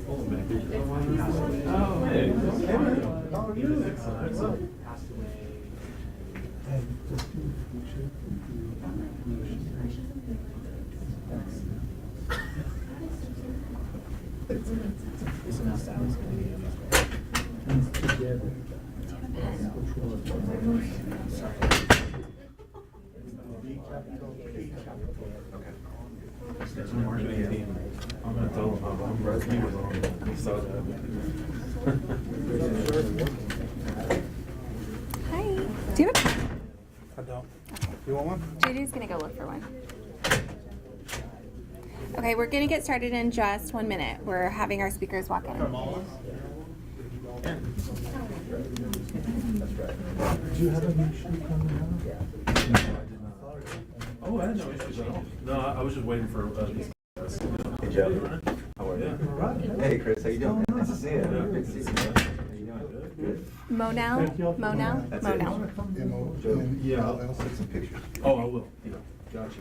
Oh, hey. How are you? I'm gonna tell him I'm right. He was on. He saw that. Hi. Do you have a pen? I don't. You want one? JD's gonna go look for one. Okay, we're gonna get started in just 1 minute. We're having our speakers walk in. Do you have any issue coming out? No, I did not. Oh, I had no issues at all. No, I was just waiting for these guys. Hey Joe, how are you? Hey Chris, how you doing? Nice to see you. Good to see you. How you doing? Good. Monel? That's it. Joe, Yeah. I'll send some pictures. Oh, I will. Yeah. Gotcha.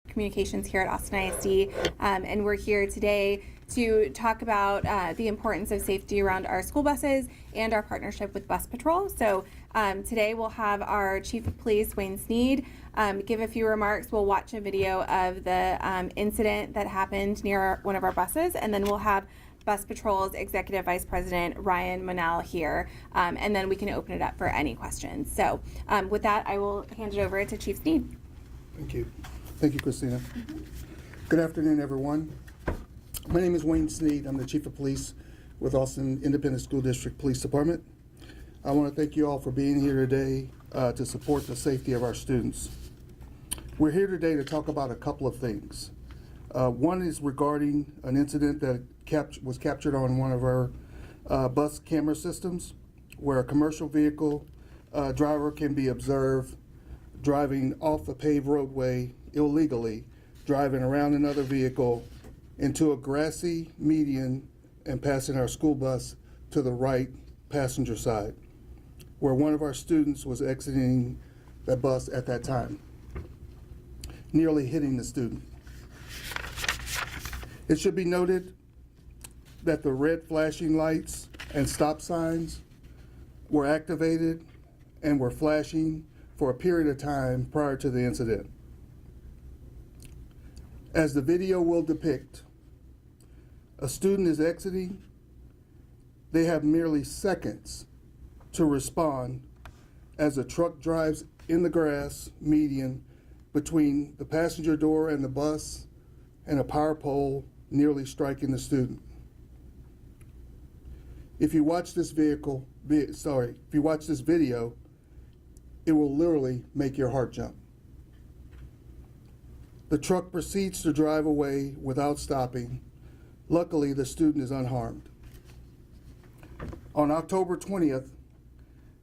Communications here at Austin ISD, and we're here today to talk about the importance of safety around our school buses and our partnership with Bus Patrol. So today we'll have our Chief of Police, Wayne Sneed, give a few remarks. We'll watch a video of the incident that happened near one of our buses, and then we'll have Bus Patrol's Executive Vice President, Ryan Monell, here, and then we can open it up for any questions. So with that, I will hand it over to Chief Sneed. Thank you. Thank you, Christina. Good afternoon, everyone. My name is Wayne Sneed. I'm the Chief of Police with Austin Independent School District Police Department. I want to thank you all for being here today to support the safety of our students. We're here today to talk about a couple of things. One is regarding an incident that was captured on one of our bus camera systems, where a commercial vehicle driver can be observed driving off a paved roadway illegally, driving around another vehicle into a grassy median and passing our school bus to the right passenger side, where one of our students was exiting the bus at that time, nearly hitting the student. It should be noted that the red flashing lights and stop signs were activated and were flashing for a period of time prior to the incident. As the video will depict, a student is exiting. They have merely seconds to respond as a truck drives in the grass median between the passenger door and the bus and a power pole, nearly striking the student. If you watch this video, it will literally make your heart jump. The truck proceeds to drive away without stopping. Luckily, the student is unharmed. On October 20th,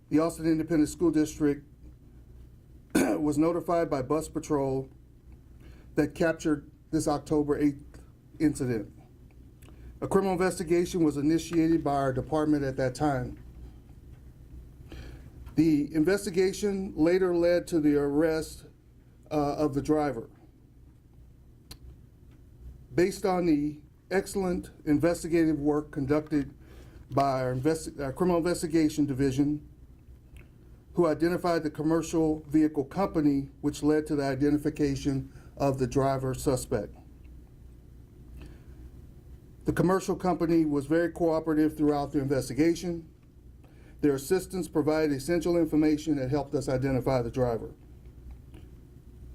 the Austin Independent School District was notified by Bus Patrol that captured this October 8th incident. A criminal investigation was initiated by our department at that time. The investigation later led to the arrest of the driver. Based on the excellent investigative work conducted by our Criminal Investigation Division, who identified the commercial vehicle company, which led to the identification of the driver suspect. The commercial company was very cooperative throughout the investigation. Their assistance provided essential information that helped us identify the driver.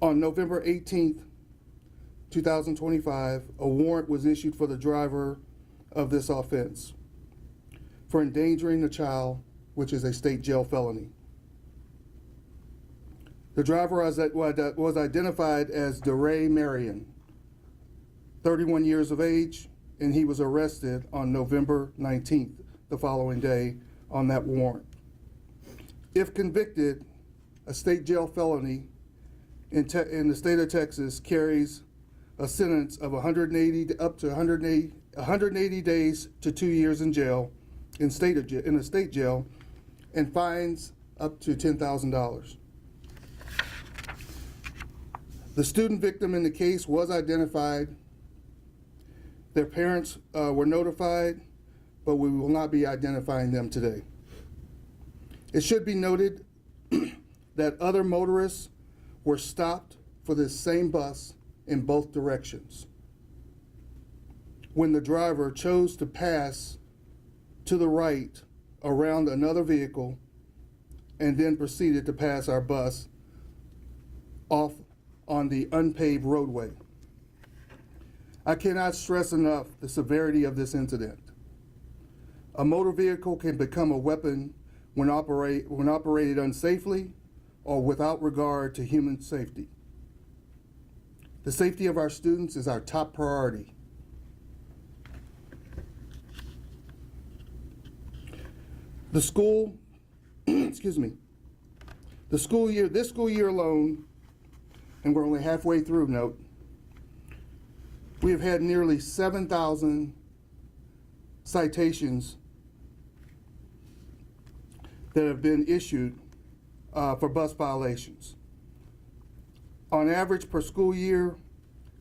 On November 18th, 2025, a warrant was issued for the driver of this offense for endangering a child, which is a state jail felony. The driver was identified as DeRay Marion, 31 years of age, and he was arrested on November 19th, the following day, on that warrant. If convicted, a state jail felony in the state of Texas carries a sentence of 180 days to 2 years in jail in a state jail and fines up to $10,000. The student victim in the case was identified. Their parents were notified, but we will not be identifying them today. It should be noted that other motorists were stopped for this same bus in both directions when the driver chose to pass to the right around another vehicle and then proceeded to pass our bus off on the unpaved roadway. I cannot stress enough the severity of this incident. A motor vehicle can become a weapon when operated unsafely or without regard to human safety. The safety of our students is our top priority. The school, excuse me, this school year alone, and we're only halfway through, note, we have had nearly 7,000 citations that have been issued for bus violations. On average per school year,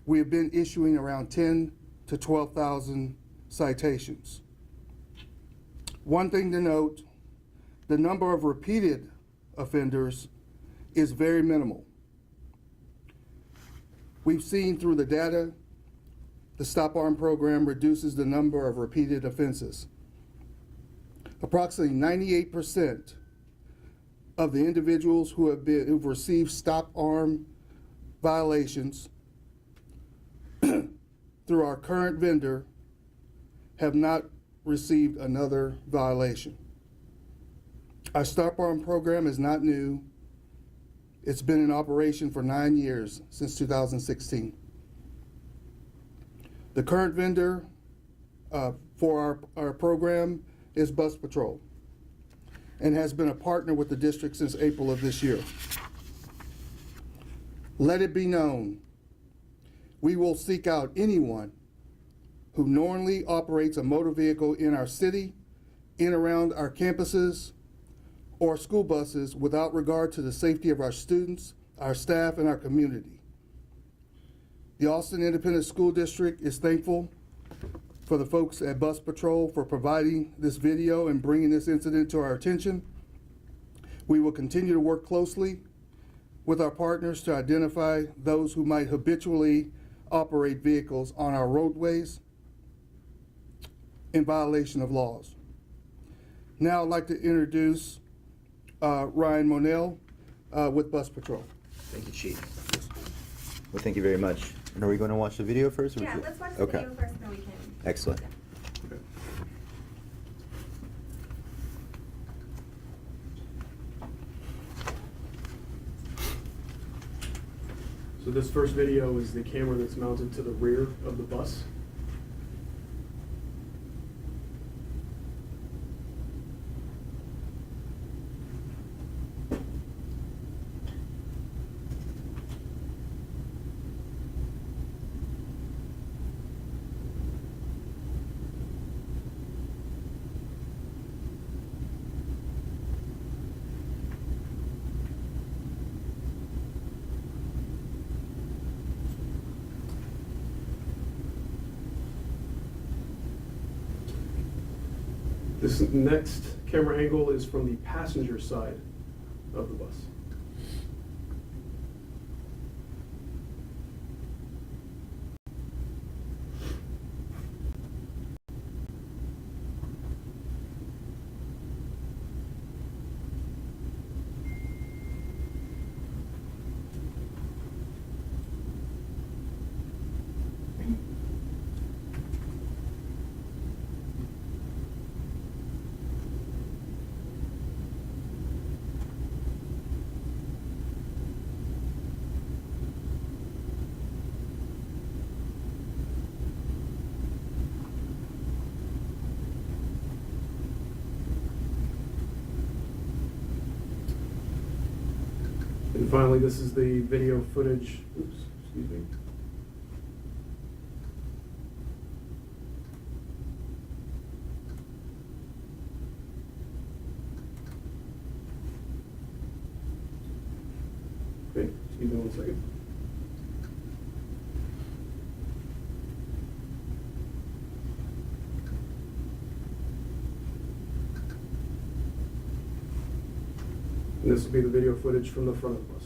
we have been issuing around 10 to 12,000 citations. One thing to note, the number of repeated offenders is very minimal. We've seen through the data, the Stop Arm program reduces the number of repeated offenses. Approximately 98% of the individuals who've received Stop Arm violations through our current vendor have not received another violation. Our Stop Arm program is not new. It's been in operation for 9 years, since 2016. The current vendor for our program is Bus Patrol and has been a partner with the district since April of this year. Let it be known, we will seek out anyone who knowingly operates a motor vehicle in our city, in around our campuses, or school buses without regard to the safety of our students, our staff, and our community. The Austin Independent School District is thankful for the folks at Bus Patrol for providing this video and bringing this incident to our attention. We will continue to work closely with our partners to identify those who might habitually operate vehicles on our roadways in violation of laws. Now I'd like to introduce Ryan Monell with Bus Patrol. Thank you, Chief. Well, thank you very much. And are we going to watch the video first? Yeah, let's watch the video first, then we can. Excellent. So this first video is the camera that's mounted to the rear of the bus. This next camera angle is from the passenger side of the bus. And finally, this is the video footage, oops, excuse me. Give me 1 second. And this will be the video footage from the front of the bus.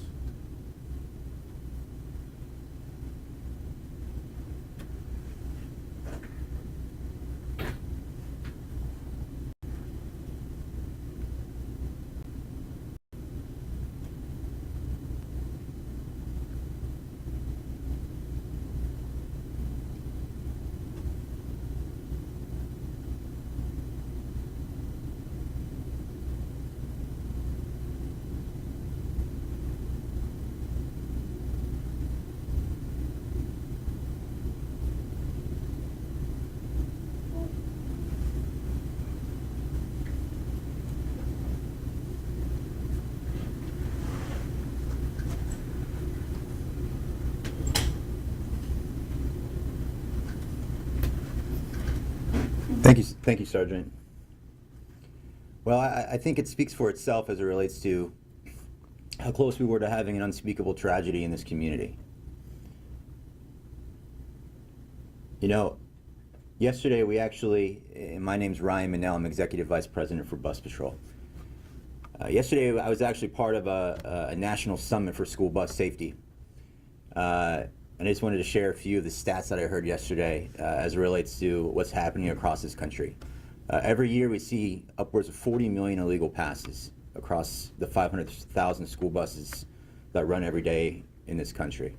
Thank you, Sergeant. Well, I think it speaks for itself as it relates to how close we were to having an unspeakable tragedy in this community. You know, yesterday we actually, and my name's Ryan Manel, I'm Executive Vice President for Bus Patrol. Yesterday I was actually part of a national summit for school bus safety. And I just wanted to share a few of the stats that I heard yesterday as it relates to what's happening across this country. Every year we see upwards of 40 million illegal passes across the 500,000 school buses that run every day in this country.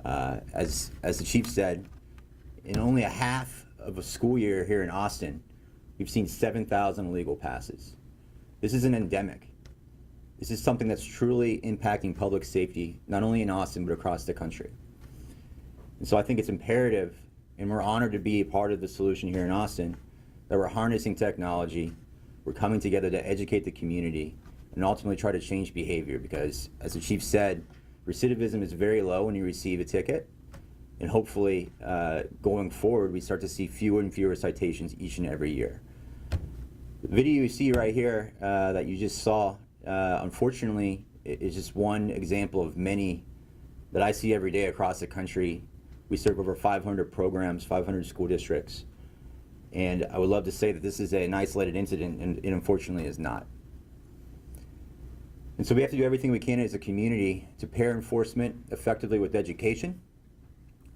As the chief said, in only a half of a school year here in Austin, we've seen 7,000 illegal passes. This is an endemic. This is something that's truly impacting public safety, not only in Austin, but across the country. And so I think it's imperative, and we're honored to be a part of the solution here in Austin, that we're harnessing technology, we're coming together to educate the community, and ultimately try to change behavior, because as the chief said, recidivism is very low when you receive a ticket, and hopefully going forward we start to see fewer and fewer citations each and every year. The video you see right here that you just saw, unfortunately, is just one example of many that I see every day across the country. We serve over 500 programs, 500 school districts, and I would love to say that this is an isolated incident, and it unfortunately is not. And so we have to do everything we can as a community to pair enforcement effectively with education,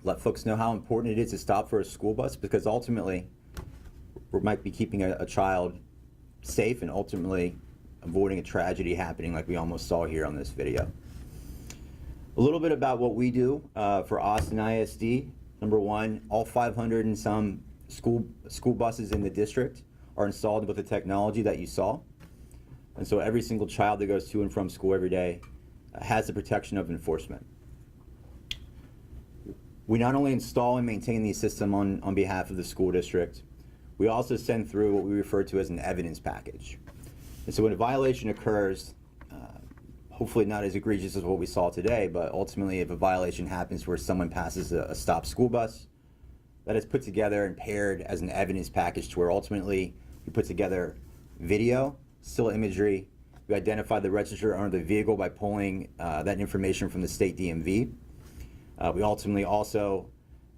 let folks know how important it is to stop for a school bus, because ultimately we might be keeping a child safe and ultimately avoiding a tragedy happening like we almost saw here on this video. A little bit about what we do for Austin ISD. Number one, all 500 and some school buses in the district are installed with the technology that you saw. And so every single child that goes to and from school every day has the protection of enforcement. We not only install and maintain the system on behalf of the school district, we also send through what we refer to as an evidence package. And so when a violation occurs, hopefully not as egregious as what we saw today, but ultimately if a violation happens where someone passes a stopped school bus, that is put together and paired as an evidence package to where ultimately we put together video, still imagery, we identify the registered owner of the vehicle by pulling that information from the state DMV. We ultimately also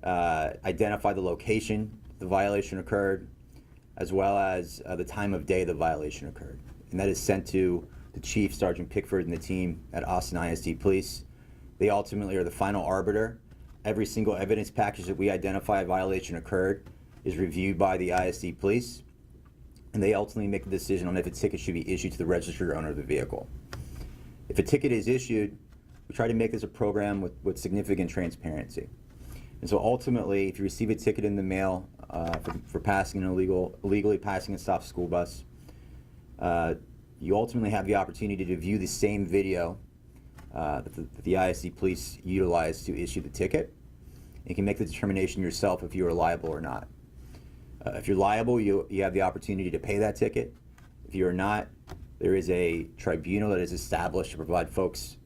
identify the location the violation occurred, as well as the time of day the violation occurred. And that is sent to the chief, Sergeant Pickford, and the team at Austin ISD Police. They ultimately are the final arbiter. Every single evidence package that we identify a violation occurred is reviewed by the ISD Police, and they ultimately make the decision on if a ticket should be issued to the registered owner of the vehicle. If a ticket is issued, we try to make this a program with significant transparency. And so ultimately, if you receive a ticket in the mail for passing an illegally passing a stopped school bus, you ultimately have the opportunity to view the same video that the ISD Police utilized to issue the ticket. You can make the determination yourself if you are liable or not. If you're liable, you have the opportunity to pay that ticket. If you are not, there is a tribunal that is established to provide folks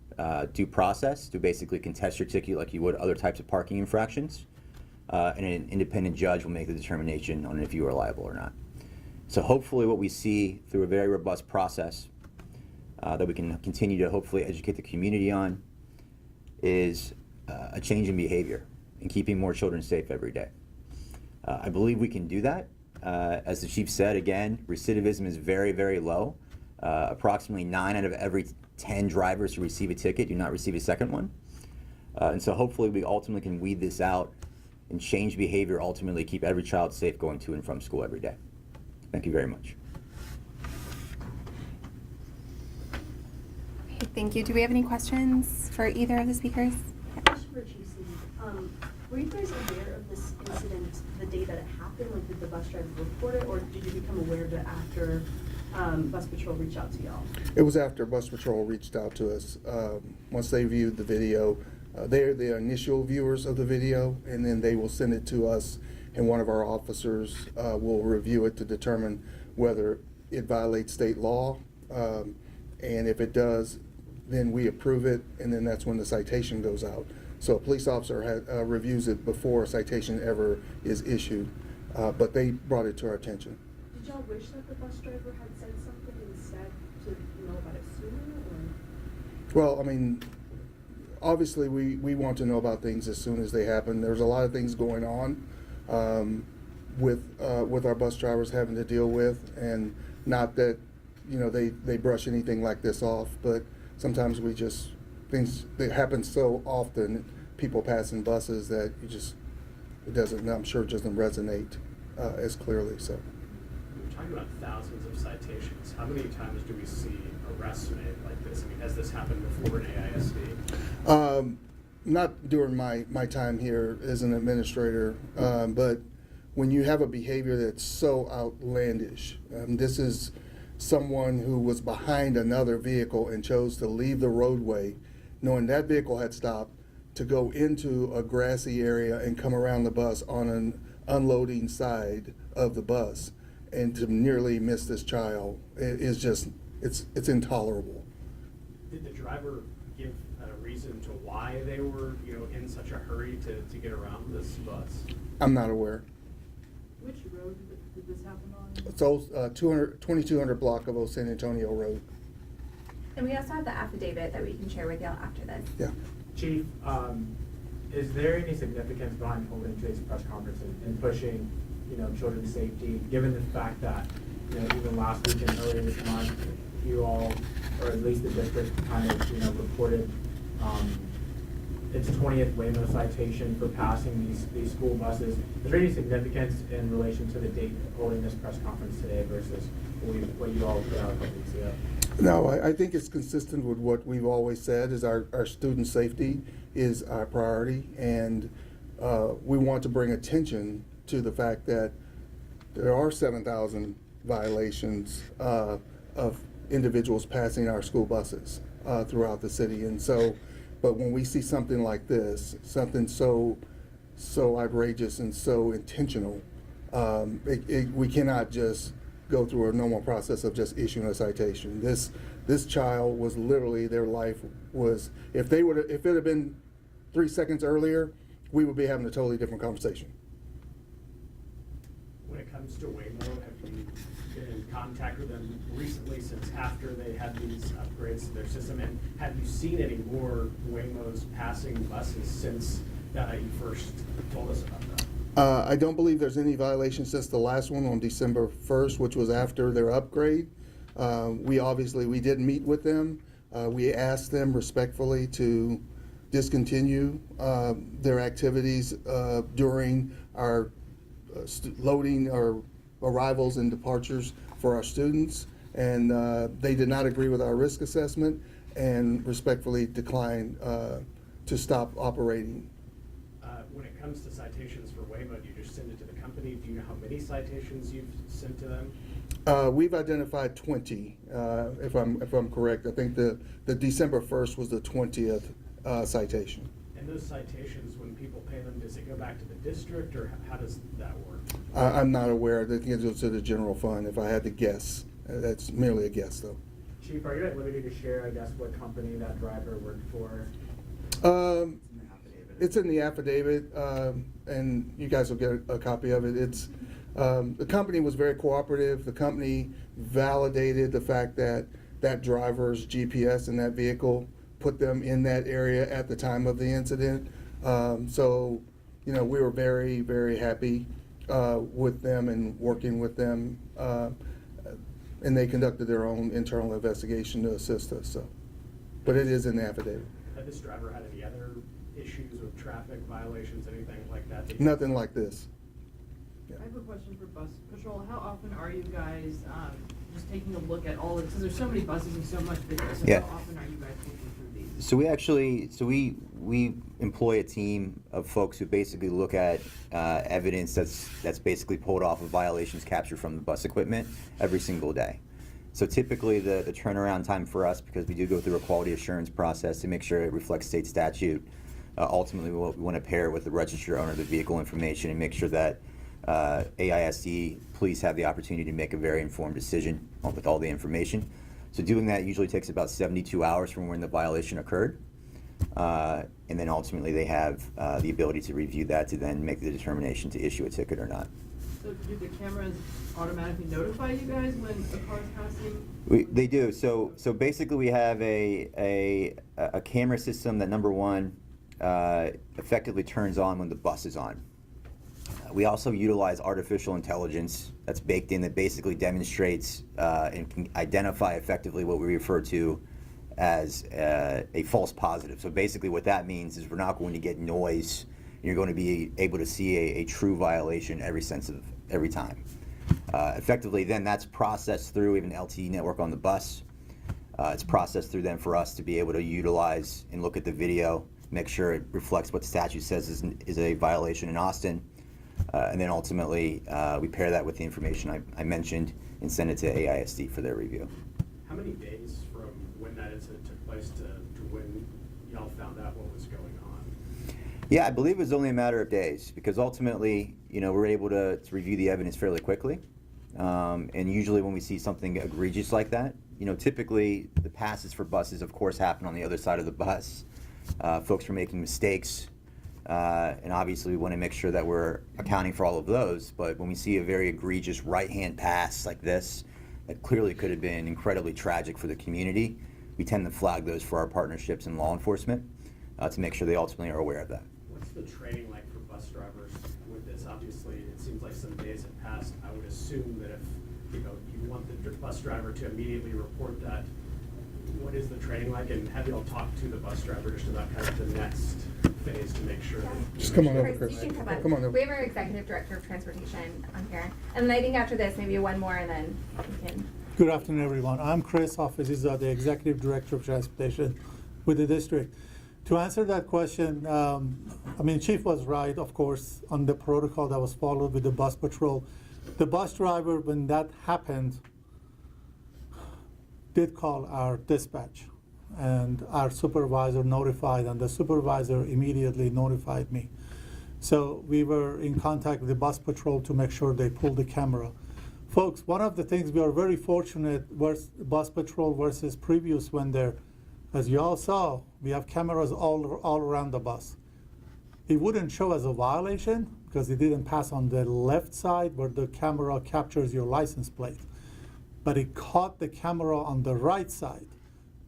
due process to basically contest your ticket like you would other types of parking infractions. And an independent judge will make the determination on if you are liable or not. So hopefully what we see through a very robust process that we can continue to hopefully educate the community on is a change in behavior and keeping more children safe every day. I believe we can do that. As the chief said, again, recidivism is very, very low. Approximately 9 out of every 10 drivers who receive a ticket do not receive a second one. And so hopefully we ultimately can weed this out and change behavior, ultimately keep every child safe going to and from school every day. Thank you very much. Okay, thank you. Do we have any questions for either of the speakers? Question for Chief Steve. Were you guys aware of this incident the day that it happened? Like, did the bus driver report it, or did you become aware of it after Bus Patrol reached out to y'all? It was after Bus Patrol reached out to us. Once they viewed the video, they're the initial viewers of the video, and then they will send it to us, and one of our officers will review it to determine whether it violates state law. And if it does, then we approve it, and then that's when the citation goes out. So a police officer reviews it before a citation ever is issued, but they brought it to our attention. Did y'all wish that the bus driver had said something instead to know about it sooner, or? Well, I mean, obviously we want to know about things as soon as they happen. There's a lot of things going on with our bus drivers having to deal with, and not that, you know, they brush anything like this off, but sometimes we just, things that happen so often, people passing buses, that it doesn't, I'm sure it doesn't resonate as clearly, so. We're talking about thousands of citations. How many times do we see arrests made like this? I mean, has this happened before in AISD? Not during my time here as an administrator, but when you have a behavior that's so outlandish, this is someone who was behind another vehicle and chose to leave the roadway, knowing that vehicle had stopped, to go into a grassy area and come around the bus on an unloading side of the bus, and to nearly miss this child is just, it's intolerable. Did the driver give a reason to why they were, in such a hurry to get around this bus? I'm not aware. Which road did this happen on? It's old 2200 block of Old San Antonio Road. And we also have the affidavit that we can share with y'all after this. Yeah. Chief, is there any significance behind holding today's press conference and pushing, children's safety, given the fact that, even last week and earlier this month, you all, or at least the district, kind of, reported its 20th Waymo citation for passing these school buses. Is there any significance in relation to the date holding this press conference today versus what you all put out a couple weeks ago? No, I think it's consistent with what we've always said, is our student safety is our priority, and we want to bring attention to the fact that there are 7,000 violations of individuals passing our school buses throughout the city. And so, but when we see something like this, something so outrageous and so intentional, we cannot just go through a normal process of just issuing a citation. This child was literally, their life was, if it had been 3 seconds earlier, we would be having a totally different conversation. When it comes to Waymo, have you been in contact with them recently since after they had these upgrades to their system? And have you seen any more Waymos passing buses since you first told us about that? I don't believe there's any violations since the last one on December 1st, which was after their upgrade. We did meet with them. We asked them respectfully to discontinue their activities during our loading or arrivals and departures for our students, and they did not agree with our risk assessment and respectfully declined to stop operating. When it comes to citations for Waymo, do you just send it to the company? Do you know how many citations you've sent to them? We've identified 20, if I'm correct. I think the December 1st was the 20th citation. And those citations, when people pay them, does it go back to the district, or how does that work? I'm not aware. I think it goes to the general fund, if I had to guess. That's merely a guess, though. Chief, are you at liberty to share, I guess, what company that driver worked for? It's in the affidavit, and you guys will get a copy of it. The company was very cooperative. The company validated the fact that that driver's GPS in that vehicle put them in that area at the time of the incident. So, you know, we were very, very happy with them and working with them. And they conducted their own internal investigation to assist us, so. But it is in the affidavit. Had this driver had any other issues with traffic violations, anything like that? Nothing like this. Yeah. I have a question for Bus Patrol. How often are you guys just taking a look at all of it? Because there's so many buses and so much business. So Yeah. how often are you guys looking through these? So we employ a team of folks who basically look at evidence that's basically pulled off of violations captured from the bus equipment every single day. So typically the turnaround time for us, because we do go through a quality assurance process to make sure it reflects state statute, ultimately we want to pair with the registered owner of the vehicle information and make sure that AISD police have the opportunity to make a very informed decision with all the information. So doing that usually takes about 72 hours from when the violation occurred. And then ultimately they have the ability to review that to then make the determination to issue a ticket or not. So do the cameras automatically notify you guys when a car is passing? They do. So basically we have a camera system that, number one, effectively turns on when the bus is on. We also utilize artificial intelligence that's baked in that basically demonstrates and can identify effectively what we refer to as a false positive. So basically what that means is we're not going to get noise. You're going to be able to see a true violation every time. Effectively then that's processed through even LTE network on the bus. It's processed through them for us to be able to utilize and look at the video, make sure it reflects what statute says is a violation in Austin. And then ultimately, we pair that with the information I mentioned and send it to AISD for their review. How many days from when that incident took place to when y'all found out what was going on? Yeah, I believe it was only a matter of days because ultimately, you know, we're able to review the evidence fairly quickly. And usually when we see something egregious like that, you know, typically the passes for buses, of course, happen on the other side of the bus. Folks are making mistakes. And obviously we want to make sure that we're accounting for all of those, but when we see a very egregious right-hand pass like this, that clearly could have been incredibly tragic for the community, we tend to flag those for our partnerships in law enforcement to make sure they ultimately are aware of that. What's the training like for bus drivers with this? Obviously, it seems like some days have passed. I would assume that if you want the bus driver to immediately report that, what is the training like, and have you all talked to the bus driver just about kind of the next phase to make sure that... Just come on over, Chris, Chris. you can Come on over. We have our executive director of transportation on here, and then I think after this, maybe one more, and then we can. Good afternoon, everyone. I'm Chris Hafiz, the Executive Director of Transportation with the district. To answer that question, I mean, Chief was right, of course, on the protocol that was followed with the bus patrol. The bus driver, when that happened, did call our dispatch, and our supervisor notified, and the supervisor immediately notified me. So we were in contact with the bus patrol to make sure they pulled the camera. Folks, one of the things we are very fortunate with bus patrol versus previous when there, as you all saw, we have cameras all around the bus. It wouldn't show as a violation because it didn't pass on the left side where the camera captures your license plate. But it caught the camera on the right side,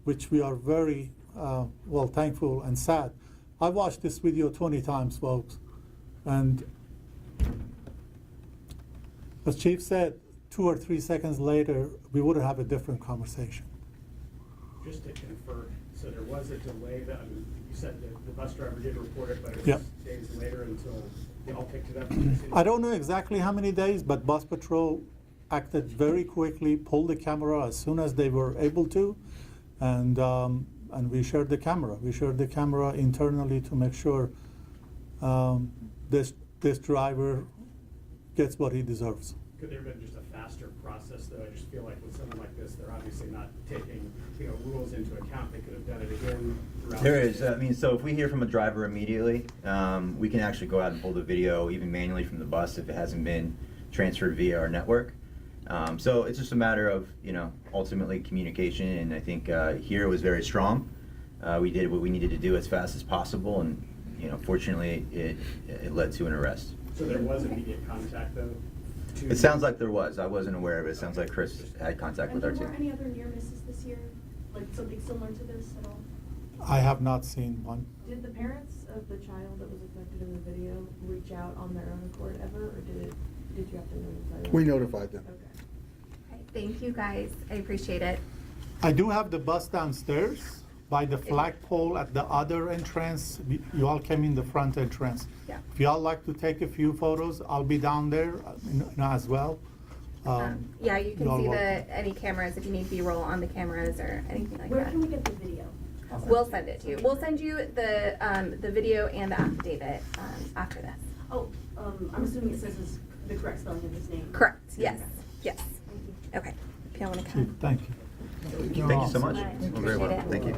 which we are very thankful and sad. I watched this video 20 times, folks, and as Chief said, 2 or 3 seconds later, we would have a different conversation. Just to confirm, so there was a delay that, you said that the bus driver did report it, but it was Yep. days later until they all picked it up? I don't know exactly how many days, but bus patrol acted very quickly, pulled the camera as soon as they were able to, and we shared the camera. We shared the camera internally to make sure this driver gets what he deserves. Could there have been just a faster process, though? I just feel like with someone like this, they're obviously not taking, rules into account. They could have done it again throughout. There is. I mean, so if we hear from a driver immediately, we can actually go out and pull the video even manually from the bus if it hasn't been transferred via our network. So it's just a matter of, ultimately communication, and I think here it was very strong. We did what we needed to do as fast as possible, and fortunately it led to an arrest. So there was immediate contact, though? It sounds like there was. I wasn't aware of it. It sounds like Chris had contact with our And there team. weren't any other near misses this year? Like something similar to this at all? I have not seen one. Did the parents of the child that was affected in the video reach out on their own accord ever, or did you have to notify them? We notified them. Okay. Okay, thank you guys. I appreciate it. I do have the bus downstairs by the flagpole at the other entrance. You all came in the front entrance. Yeah. If y'all like to take a few photos, I'll be down there as well. Yeah, you can y'all see welcome. any cameras if you need B-roll on the cameras or anything like Where that. can we get the video? We'll send it to you. We'll send you the video and the affidavit after this. Oh, I'm assuming it says his, the correct spelling of his name. Correct. Yes. Okay. Yes. Thank you. Okay. If y'all want to Thank come. you. Thank you so much. Appreciate Very well. it. Thank you.